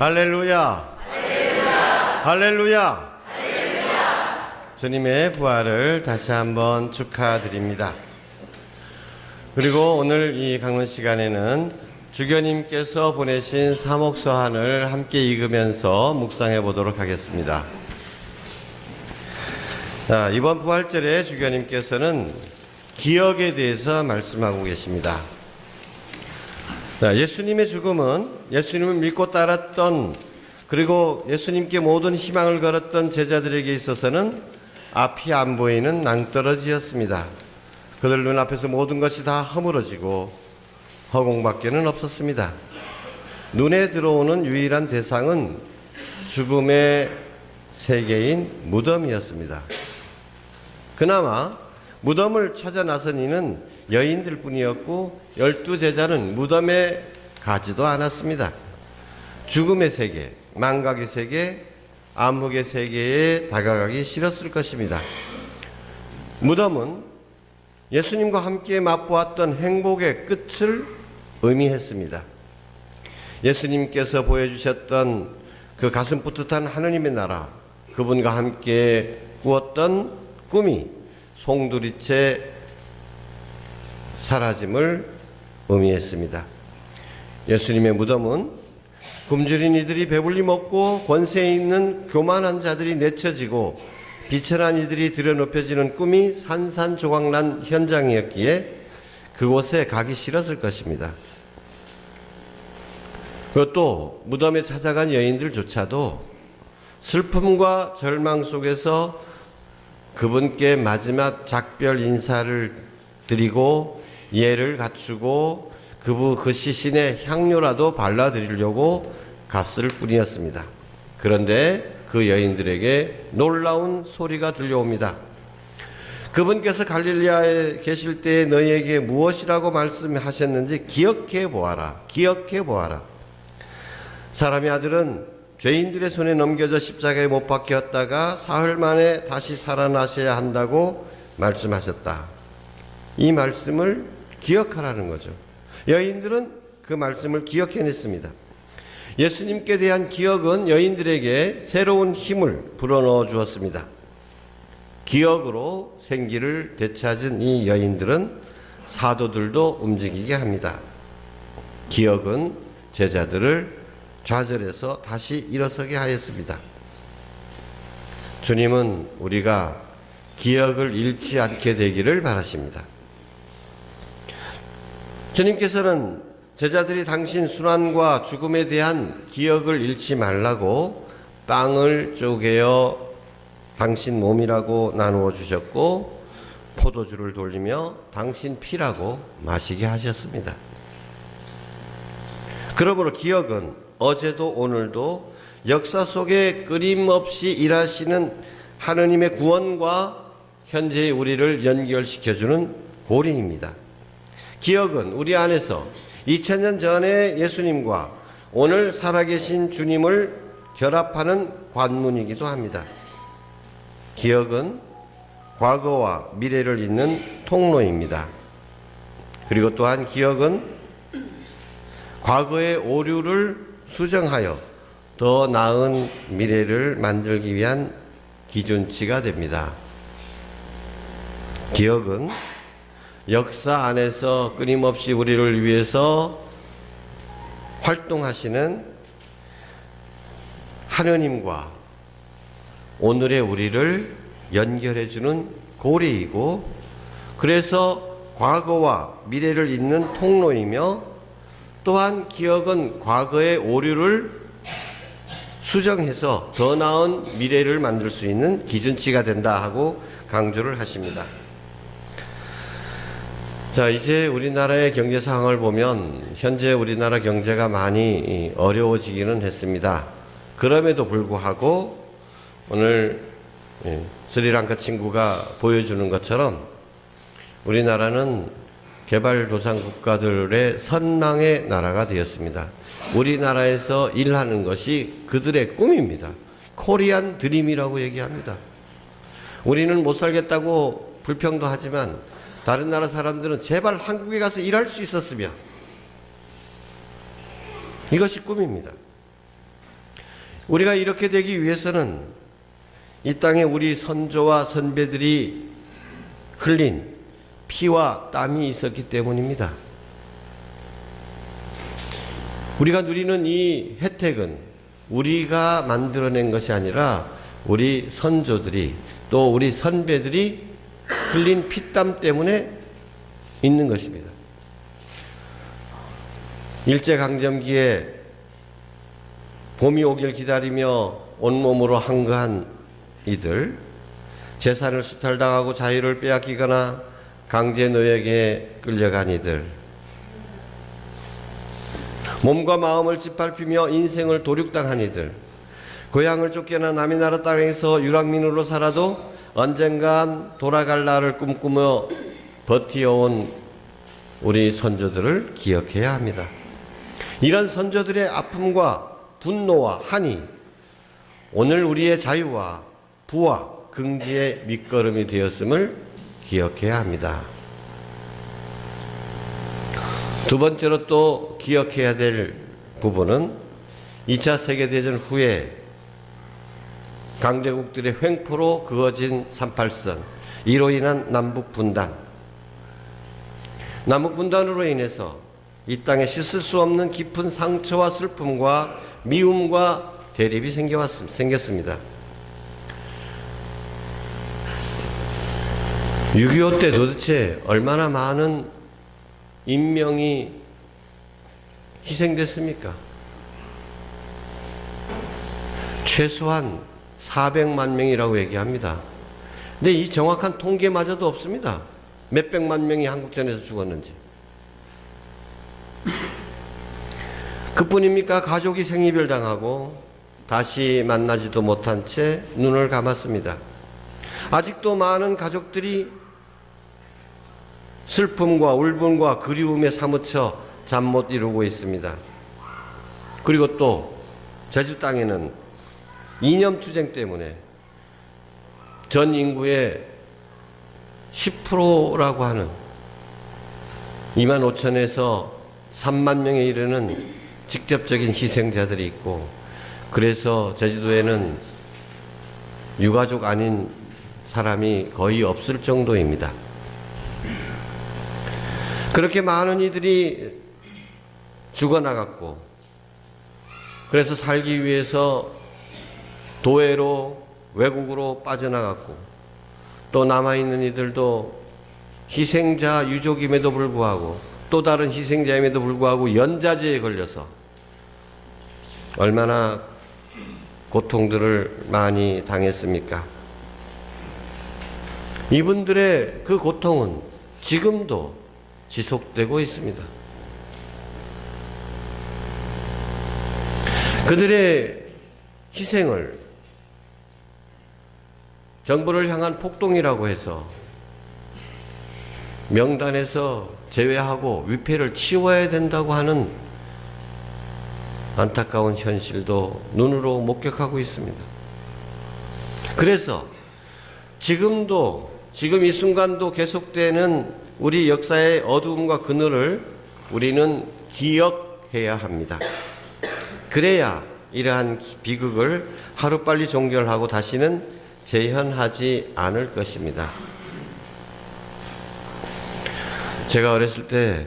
할렐루야. 할렐루야. 할렐루야. 주님의 부활을 다시 한번 축하드립니다. 그리고 오늘 이 강론 시간에는 주교님께서 보내신 사목서한을 함께 읽으면서 묵상해 보도록 하겠습니다. 이번 부활절에 주교님께서는 기억에 대해서 말씀하고 계십니다. 예수님의 죽음은 예수님을 믿고 따랐던, 그리고 예수님께 모든 희망을 걸었던 제자들에게 있어서는 앞이 안 보이는 낭떠러지였습니다. 그들 눈앞에서 모든 것이 다 허물어지고 허공밖에는 없었습니다. 눈에 들어오는 유일한 대상은 죽음의 세계인 무덤이었습니다. 그나마 무덤을 찾아 나선 이는 여인들 뿐이었고 12제자는 무덤에 가지도 않았습니다. 죽음의 세계, 망각의 세계, 암흑의 세계에 다가가기 싫었을 것입니다. 무덤은 예수님과 함께 맛보았던 행복의 끝을 의미했습니다. 예수님께서 보여주셨던 그 가슴 뿌듯한 하느님의 나라, 그분과 함께 꾸었던 꿈이 송두리째 사라짐을 의미했습니다. 예수님의 무덤은 굶주린 이들이 배불리 먹고 권세 있는 교만한 자들이 내쳐지고 비천한 이들이 들여높여지는 꿈이 산산조각난 현장이었기에 그곳에 가기 싫었을 것입니다. 그것도 무덤에 찾아간 여인들조차도 슬픔과 절망 속에서 그분께 마지막 작별 인사를 드리고 예를 갖추고 그 시신에 향료라도 발라드리려고 갔을 뿐이었습니다. 그런데 그 여인들에게 놀라운 소리가 들려옵니다. 그분께서 갈릴리아에 계실 때 너희에게 무엇이라고 말씀하셨는지 기억해 보아라. 기억해 보아라. 사람의 아들은 죄인들의 손에 넘겨져 십자가에 못 박혔다가 사흘 만에 다시 살아나셔야 한다고 말씀하셨다. 이 말씀을 기억하라는 거죠. 여인들은 그 말씀을 기억해냈습니다. 예수님께 대한 기억은 여인들에게 새로운 힘을 불어넣어 주었습니다. 기억으로 생기를 되찾은 이 여인들은 사도들도 움직이게 합니다. 기억은 제자들을 좌절해서 다시 일어서게 하였습니다. 주님은 우리가 기억을 잃지 않게 되기를 바라십니다. 주님께서는 제자들이 당신 순환과 죽음에 대한 기억을 잃지 말라고 빵을 쪼개어 당신 몸이라고 나누어 주셨고 포도주를 돌리며 당신 피라고 마시게 하셨습니다. 그러므로 기억은 어제도 오늘도 역사 속에 끊임없이 일하시는 하느님의 구원과 현재의 우리를 연결시켜주는 고리입니다. 기억은 우리 안에서 2000년 전에 예수님과 오늘 살아계신 주님을 결합하는 관문이기도 합니다. 기억은 과거와 미래를 잇는 통로입니다. 그리고 또한 기억은 과거의 오류를 수정하여 더 나은 미래를 만들기 위한 기준치가 됩니다. 기억은 역사 안에서 끊임없이 우리를 위해서 활동하시는 하느님과 오늘의 우리를 연결해주는 고리이고, 그래서 과거와 미래를 잇는 통로이며, 또한 기억은 과거의 오류를 수정해서 더 나은 미래를 만들 수 있는 기준치가 된다 하고 강조를 하십니다. 자, 이제 우리나라의 경제 상황을 보면 현재 우리나라 경제가 많이 어려워지기는 했습니다. 그럼에도 불구하고 오늘 스리랑카 친구가 보여주는 것처럼 우리나라는 개발도상 국가들의 선망의 나라가 되었습니다. 우리나라에서 일하는 것이 그들의 꿈입니다. 코리안 드림이라고 얘기합니다. 우리는 못 살겠다고 불평도 하지만 다른 나라 사람들은 제발 한국에 가서 일할 수 있었으면, 이것이 꿈입니다. 우리가 이렇게 되기 위해서는 이 땅에 우리 선조와 선배들이 흘린 피와 땀이 있었기 때문입니다. 우리가 누리는 이 혜택은 우리가 만들어낸 것이 아니라 우리 선조들이 또 우리 선배들이 흘린 피땀 때문에 있는 것입니다. 일제강점기에 봄이 오길 기다리며 온몸으로 항거한 이들, 재산을 수탈당하고 자유를 빼앗기거나 강제노역에 끌려간 이들, 몸과 마음을 짓밟히며 인생을 도륙당한 이들, 고향을 쫓겨나 남의 나라 땅에서 유랑민으로 살아도 언젠간 돌아갈 날을 꿈꾸며 버티어온 우리 선조들을 기억해야 합니다. 이런 선조들의 아픔과 분노와 한이 오늘 우리의 자유와 부와 긍지의 밑거름이 되었음을 기억해야 합니다. 두 번째로 또 기억해야 될 부분은 2차 세계대전 후에 강대국들의 횡포로 그어진 38선, 이로 인한 남북분단. 남북분단으로 인해서 이 땅에 씻을 수 없는 깊은 상처와 슬픔과 미움과 대립이 생겼습니다. 6.25 때 도대체 얼마나 많은 인명이 희생됐습니까? 최소한 400만 명이라고 얘기합니다. 근데 이 정확한 통계마저도 없습니다. 몇백만 명이 한국전에서 죽었는지. 그뿐입니까? 가족이 생이별 당하고 다시 만나지도 못한 채 눈을 감았습니다. 아직도 많은 가족들이 슬픔과 울분과 그리움에 사무쳐 잠 못 이루고 있습니다. 그리고 또 제주 땅에는 이념투쟁 때문에 전 인구의 10%라고 하는 2만 5천에서 3만 명에 이르는 직접적인 희생자들이 있고, 그래서 제주도에는 유가족 아닌 사람이 거의 없을 정도입니다. 그렇게 많은 이들이 죽어나갔고, 그래서 살기 위해서 도외로 외국으로 빠져나갔고, 또 남아있는 이들도 희생자 유족임에도 불구하고 또 다른 희생자임에도 불구하고 연자제에 걸려서 얼마나 고통들을 많이 당했습니까? 이분들의 그 고통은 지금도 지속되고 있습니다. 그들의 희생을 정부를 향한 폭동이라고 해서 명단에서 제외하고 위패를 치워야 된다고 하는 안타까운 현실도 눈으로 목격하고 있습니다. 그래서 지금 이 순간도 계속되는 우리 역사의 어두움과 그늘을 우리는 기억해야 합니다. 그래야 이러한 비극을 하루빨리 종결하고 다시는 재현하지 않을 것입니다. 제가 어렸을 때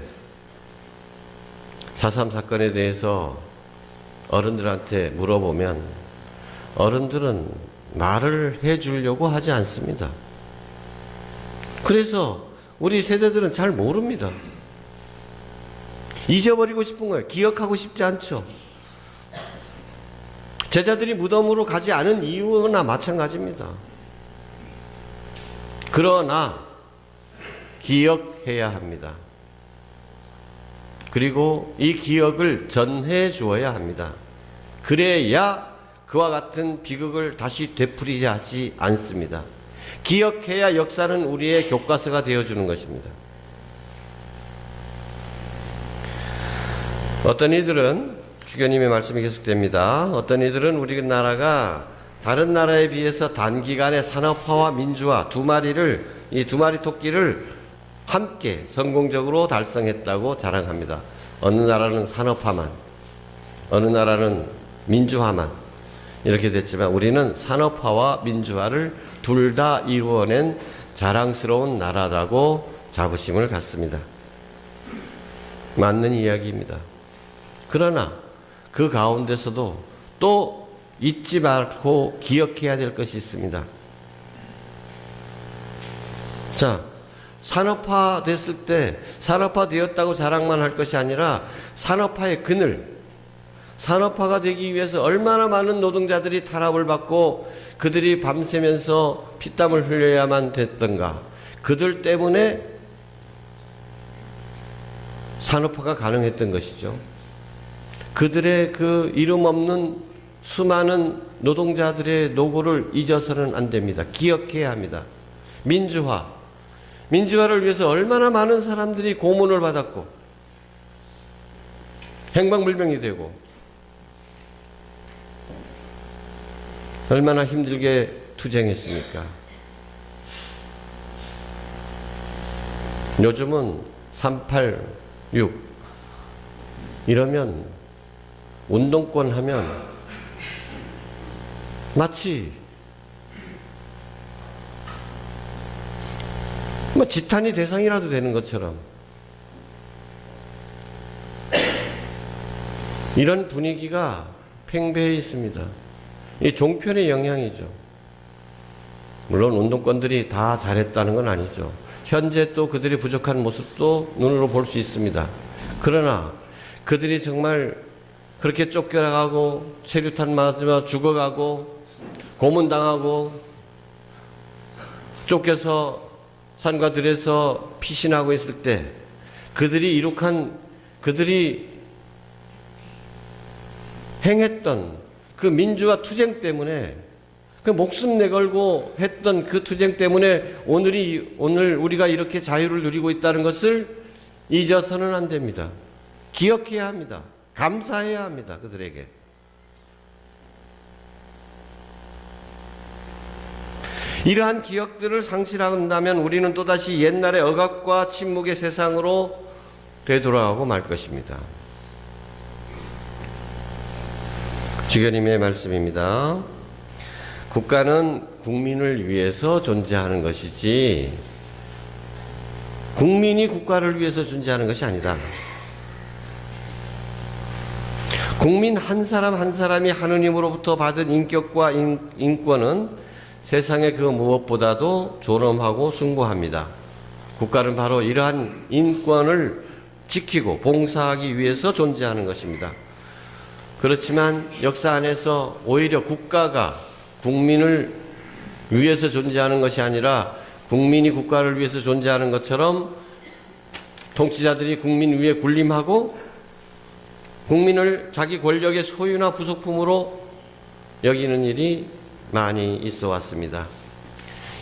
4.3 사건에 대해서 어른들한테 물어보면 어른들은 말을 해주려고 하지 않습니다. 그래서 우리 세대들은 잘 모릅니다. 잊어버리고 싶은 거예요. 기억하고 싶지 않죠. 제자들이 무덤으로 가지 않은 이유나 마찬가지입니다. 그러나 기억해야 합니다. 그리고 이 기억을 전해 주어야 합니다. 그래야 그와 같은 비극을 다시 되풀이지 하지 않습니다. 기억해야 역사는 우리의 교과서가 되어주는 것입니다. 어떤 이들은, 주교님의 말씀이 계속됩니다. 어떤 이들은 우리나라가 다른 나라에 비해서 단기간에 산업화와 민주화 이 두 마리 토끼를 함께 성공적으로 달성했다고 자랑합니다. 어느 나라는 산업화만, 어느 나라는 민주화만. 이렇게 됐지만 우리는 산업화와 민주화를 둘 다 이루어낸 자랑스러운 나라라고 자부심을 갖습니다. 맞는 이야기입니다. 그러나 그 가운데서도 또 잊지 말고 기억해야 될 것이 있습니다. 자, 산업화 됐을 때 산업화 되었다고 자랑만 할 것이 아니라 산업화의 그늘, 산업화가 되기 위해서 얼마나 많은 노동자들이 탄압을 받고 그들이 밤새면서 피땀을 흘려야만 됐던가. 그들 때문에 산업화가 가능했던 것이죠. 그들의 그 이름 없는 수많은 노동자들의 노고를 잊어서는 안 됩니다. 기억해야 합니다. 민주화를 위해서 얼마나 많은 사람들이 고문을 받았고 행방불명이 되고 얼마나 힘들게 투쟁했습니까? 요즘은 386 이러면 운동권 하면 마치 지탄이 대상이라도 되는 것처럼 이런 분위기가 팽배해 있습니다. 이 종편의 영향이죠. 물론 운동권들이 다 잘했다는 건 아니죠. 현재 또 그들이 부족한 모습도 눈으로 볼 수 있습니다. 그러나 그들이 정말 그렇게 쫓겨나가고 체류탄 맞으며 죽어가고 고문당하고 쫓겨서 산과 들에서 피신하고 있을 때 그들이 행했던 그 민주화 투쟁 때문에 그 목숨 내걸고 했던 그 투쟁 때문에 오늘 우리가 이렇게 자유를 누리고 있다는 것을 잊어서는 안 됩니다. 기억해야 합니다. 감사해야 합니다. 그들에게. 이러한 기억들을 상실한다면 우리는 또다시 옛날의 억압과 침묵의 세상으로 되돌아가고 말 것입니다. 주교님의 말씀입니다. 국가는 국민을 위해서 존재하는 것이지 국민이 국가를 위해서 존재하는 것이 아니다. 국민 한 사람 한 사람이 하느님으로부터 받은 인격과 인권은 세상의 그 무엇보다도 존엄하고 숭고합니다. 국가는 바로 이러한 인권을 지키고 봉사하기 위해서 존재하는 것입니다. 그렇지만 역사 안에서 오히려 국가가 국민을 위해서 존재하는 것이 아니라 국민이 국가를 위해서 존재하는 것처럼 통치자들이 국민 위에 군림하고 국민을 자기 권력의 소유나 부속품으로 여기는 일이 많이 있어 왔습니다.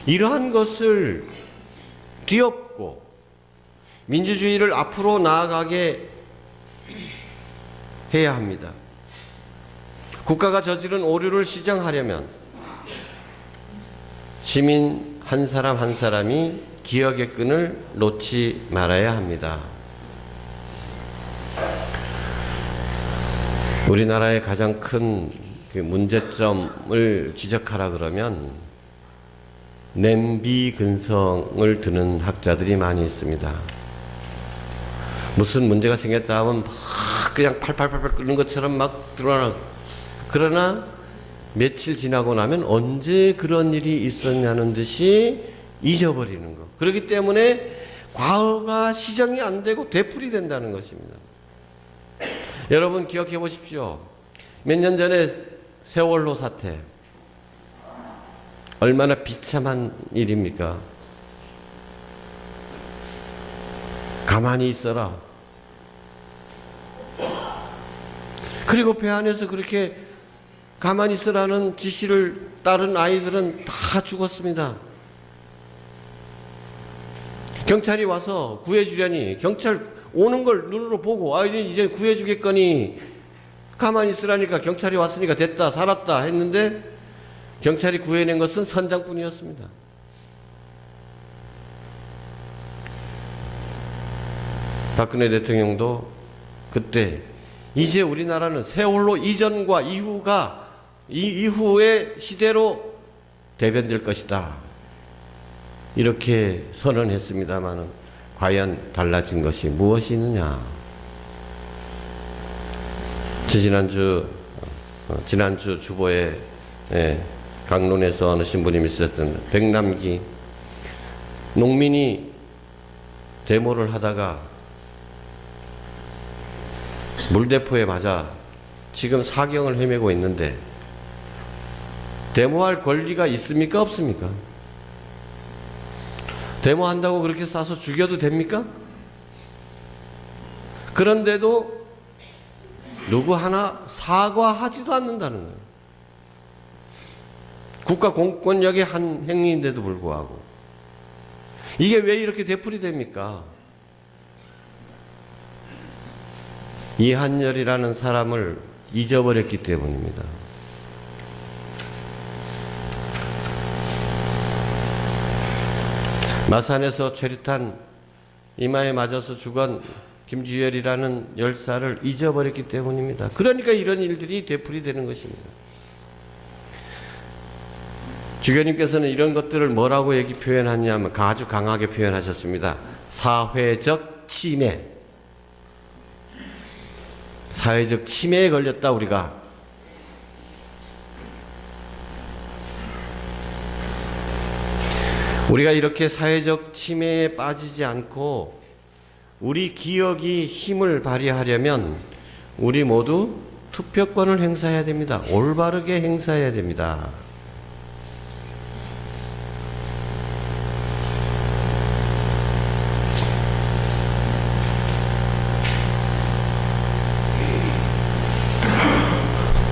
이러한 것을 뒤엎고 민주주의를 앞으로 나아가게 해야 합니다. 국가가 저지른 오류를 시정하려면 시민 한 사람 한 사람이 기억의 끈을 놓지 말아야 합니다. 우리나라의 가장 큰 문제점을 지적하라 그러면 냄비 근성을 드는 학자들이 많이 있습니다. 무슨 문제가 생겼다 하면 막 그냥 팔팔팔팔 끓는 것처럼 막 드러나. 그러나 며칠 지나고 나면 언제 그런 일이 있었냐는 듯이 잊어버리는 것. 그렇기 때문에 과거가 시정이 안 되고 되풀이된다는 것입니다. 여러분 기억해 보십시오. 몇 년 전에 세월호 사태 얼마나 비참한 일입니까? 가만히 있어라. 그리고 배 안에서 그렇게 가만히 있으라는 지시를 따른 아이들은 다 죽었습니다. 경찰이 와서 구해주려니 경찰 오는 걸 눈으로 보고 이제 구해주겠거니 가만히 있으라니까 경찰이 왔으니까 됐다 살았다 했는데 경찰이 구해낸 것은 선장뿐이었습니다. 박근혜 대통령도 그때 이제 우리나라는 세월호 이전과 이후가 이 이후의 시대로 대변될 것이다. 이렇게 선언했습니다마는 과연 달라진 것이 무엇이 있느냐? 지난주 주보에 강론에서 어느 신부님이 있었던 백남기 농민이 데모를 하다가 물대포에 맞아 지금 사경을 헤매고 있는데 데모할 권리가 있습니까? 없습니까? 데모한다고 그렇게 쏴서 죽여도 됩니까? 그런데도 누구 하나 사과하지도 않는다는 거예요. 국가 공권력의 한 행위인데도 불구하고. 이게 왜 이렇게 되풀이됩니까? 이한열이라는 사람을 잊어버렸기 때문입니다. 마산에서 최루탄 이마에 맞아서 죽은 김주열이라는 열사를 잊어버렸기 때문입니다. 그러니까 이런 일들이 되풀이되는 것입니다. 주교님께서는 이런 것들을 뭐라고 표현하냐면 아주 강하게 표현하셨습니다. 사회적 침해. 사회적 침해에 걸렸다 우리가. 우리가 이렇게 사회적 침해에 빠지지 않고 우리 기억이 힘을 발휘하려면 우리 모두 투표권을 행사해야 됩니다. 올바르게 행사해야 됩니다.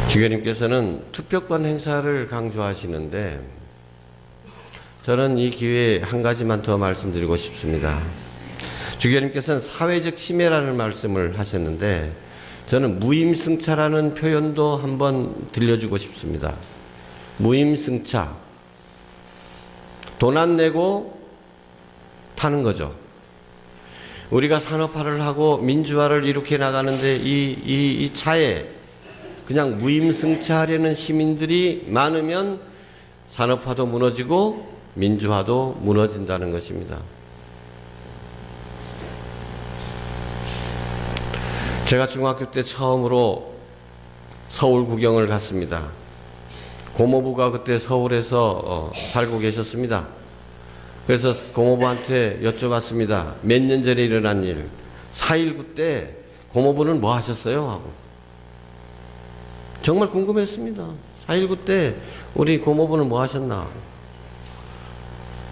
주교님께서는 투표권 행사를 강조하시는데 저는 이 기회에 한 가지만 더 말씀드리고 싶습니다. 주교님께서는 사회적 침해라는 말씀을 하셨는데 저는 무임승차라는 표현도 한번 들려주고 싶습니다. 무임승차. 돈 안 내고 타는 거죠. 우리가 산업화를 하고 민주화를 이렇게 나가는데 이 차에 그냥 무임승차하려는 시민들이 많으면 산업화도 무너지고 민주화도 무너진다는 것입니다. 제가 중학교 때 처음으로 서울 구경을 갔습니다. 고모부가 그때 서울에서 살고 계셨습니다. 그래서 고모부한테 여쭤봤습니다. 몇 년 전에 일어난 일. 4.19 때 고모부는 뭐 하셨어요? 하고. 정말 궁금했습니다. 4.19 때 우리 고모부는 뭐 하셨나?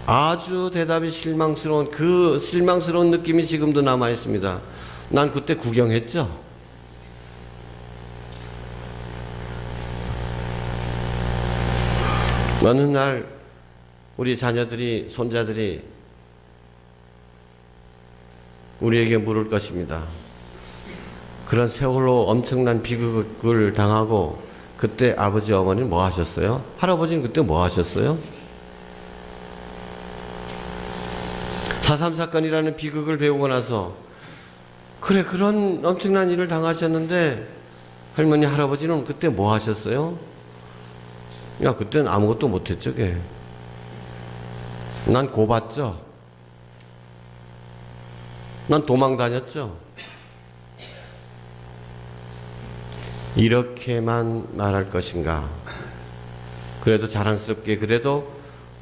아주 대답이 실망스러운 그 실망스러운 느낌이 지금도 남아 있습니다. 난 그때 구경했죠. 어느 날 우리 자녀들이 손자들이 우리에게 물을 것입니다. 그런 세월호 엄청난 비극을 당하고 그때 아버지 어머니는 뭐 하셨어요? 할아버지는 그때 뭐 하셨어요? 4.3 사건이라는 비극을 배우고 나서 그래 그런 엄청난 일을 당하셨는데 할머니 할아버지는 그때 뭐 하셨어요? 야 그때는 아무것도 못했죠. 난 고봤죠. 난 도망 다녔죠. 이렇게만 말할 것인가? 그래도 자랑스럽게 그래도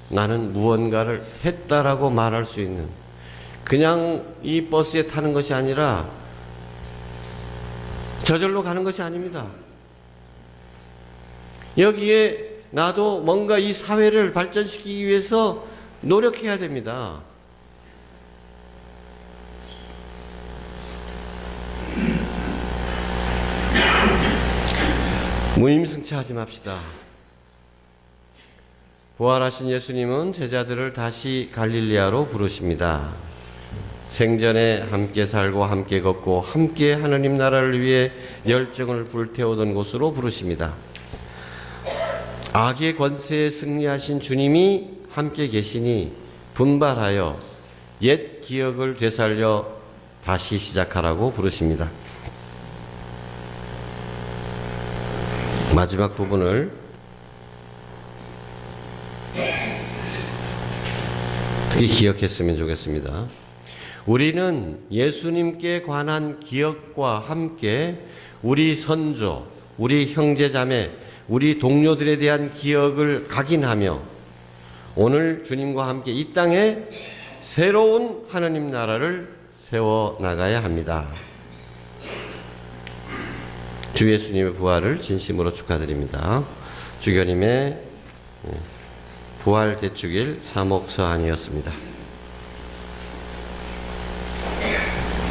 나는 무언가를 했다라고 말할 수 있는 그냥 이 버스에 타는 것이 아니라 저절로 가는 것이 아닙니다. 여기에 나도 뭔가 이 사회를 발전시키기 위해서 노력해야 됩니다. 무임승차하지 맙시다. 부활하신 예수님은 제자들을 다시 갈릴리아로 부르십니다. 생전에 함께 살고 함께 걷고 함께 하느님 나라를 위해 열정을 불태우던 곳으로 부르십니다. 악의 권세에 승리하신 주님이 함께 계시니 분발하여 옛 기억을 되살려 다시 시작하라고 부르십니다. 마지막 부분을 특히 기억했으면 좋겠습니다. 우리는 예수님께 관한 기억과 함께 우리 선조, 우리 형제자매, 우리 동료들에 대한 기억을 각인하며 오늘 주님과 함께 이 땅에 새로운 하느님 나라를 세워 나가야 합니다. 주 예수님의 부활을 진심으로 축하드립니다. 주교님의 부활 개축일 사목서안이었습니다.